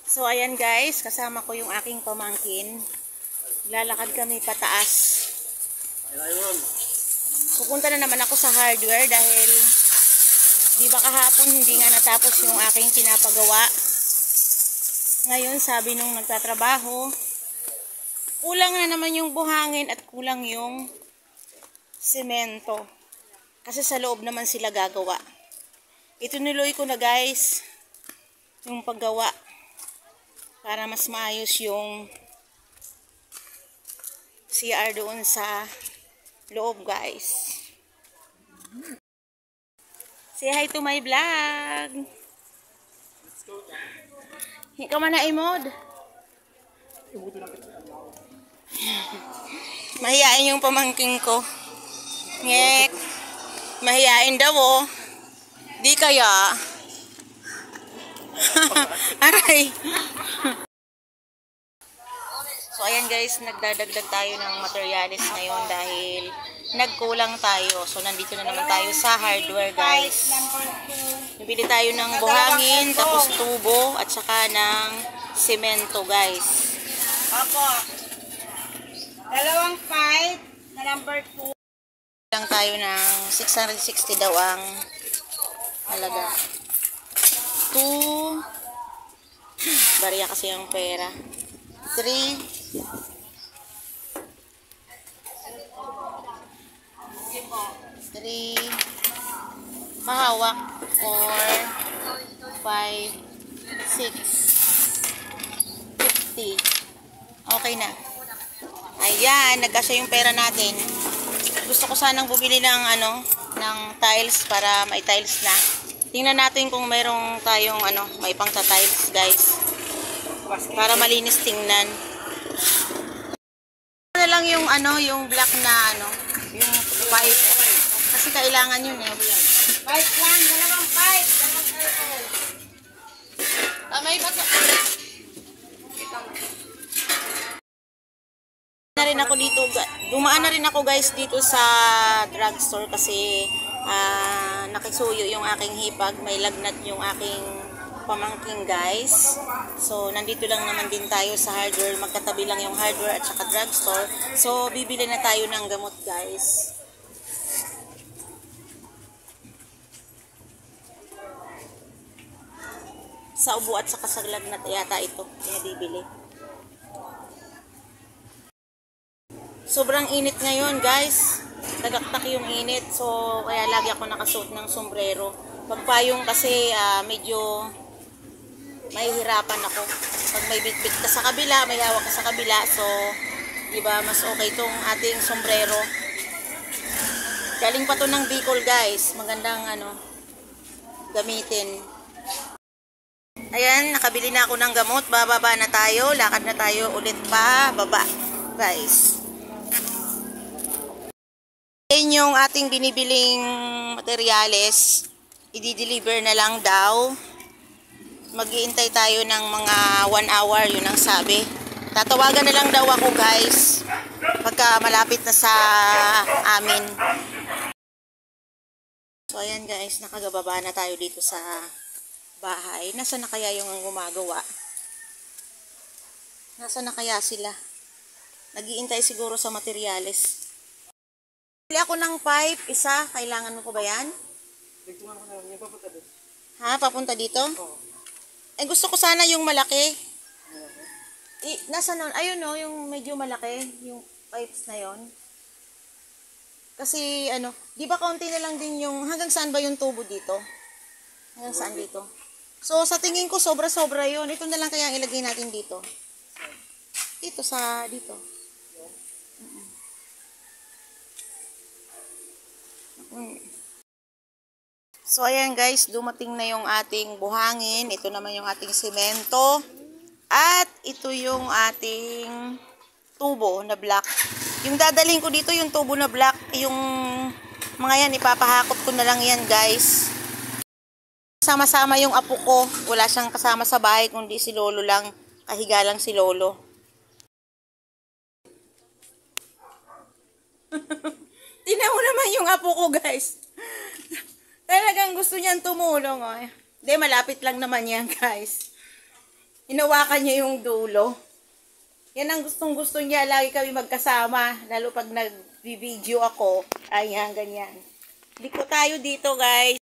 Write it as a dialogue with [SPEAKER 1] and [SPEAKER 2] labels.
[SPEAKER 1] So ayan guys, kasama ko yung aking pamangkin. Lalakad kami pataas. Pupunta na naman ako sa hardware dahil di ba kahapon hindi nga natapos yung aking pinapagawa. Ngayon sabi nung nagtatrabaho, kulang na naman yung buhangin at kulang yung semento. Kasi sa loob naman sila gagawa. Itinuloy ko na guys yung paggawa para mas maayos yung CR doon sa loob guys. Say hi to my vlog. Ikaw man na imod. Mahiyain yung pamangking ko. Ngek. Mahiyain daw oh. Di kaya. Aray. So ayan guys, nagdadagdag tayo ng materialis ngayon dahil nagkulang tayo. So nandito na naman tayo sa hardware guys. Bibili tayo ng buhangin, tapos tubo at saka ng semento guys.
[SPEAKER 2] Opo. Dalawang 5 na number 2.
[SPEAKER 1] Lang tayo ng 660 daw ang halaga. 2 bariya kasi ang pera. 3 mahawak. 4 5 6 50. Okay na. Ayan, nagkasya yung pera natin. Gusto ko sanang bumili ng ng tiles para may tiles na. Tingnan natin kung mayroong tayong may pangta-tiles, guys. Para malinis tingnan. Ano lang yung yung black na yung pipe. Kasi kailangan yun eh.
[SPEAKER 2] Pipe lang, dalawang pipe, dalawang circle.
[SPEAKER 1] May bata. Na rin ako dito, dumaan na rin ako guys dito sa drugstore kasi nakisuyo yung aking hipag, may lagnat yung aking pamangking guys. So nandito lang naman din tayo sa hardware, magkatabi lang yung hardware at saka drugstore. So bibili na tayo ng gamot guys. Sa ubo at saka sa lagnat yata ito pinabibili. Sobrang init ngayon guys. Tagaktak yung init. So kaya lagi ako nakasuot ng sombrero. Pagpayong kasi medyo mahihirapan ako. Pag may bitbit ka sa kabila, may hawak ka sa kabila. So diba mas okay tong ating sombrero. Galing pa to ng Bicol guys. Magandang gamitin. Ayan, nakabili na ako ng gamot. Bababa na tayo. Lakad na tayo ulit pa. Baba guys. Ayan yung ating binibiling materyales. I-deliver na lang daw. Mag-iintay tayo ng mga 1 hour, yun ang sabi. Tatawagan na lang daw ako guys. Pagka malapit na sa amin. So ayan guys, nakagababa na tayo dito sa bahay. Nasaan na kaya yung gumagawa? Nasaan na kaya sila? Nag-iintay siguro sa materyales. Bili ako ng pipe, isa. Kailangan mo ko ba yan? Ha? Papunta dito? Oo. Eh, gusto ko sana yung malaki. Nasa nun? Ayun o, yung medyo malaki. Yung pipes na yon. Kasi, di ba kaunti na lang din yung, hanggang saan ba yung tubo dito? Hanggang saan dito? So, sa tingin ko, sobra-sobra yun. Ito na lang kaya ang ilagay natin dito. Dito dito. So ayan guys, dumating na yung ating buhangin. Ito naman yung ating semento. At ito yung ating tubo na black. Yung dadalhin ko dito yung tubo na black. Yung mga yan, ipapahakot ko na lang yan guys. Sama-sama yung apo ko. Wala siyang kasama sa bahay kundi si lolo lang. Kahiga lang si lolo. Tingnan mo naman yung apo ko guys. Talagang gusto niyang tumulong. Oh. Hindi, malapit lang naman yan, guys. Hinawakan niya yung dulo. Yan ang gustong-gusto niya. Lagi kami magkasama. Lalo pag nag-video ako. Ayan, ganyan. Liko tayo dito, guys.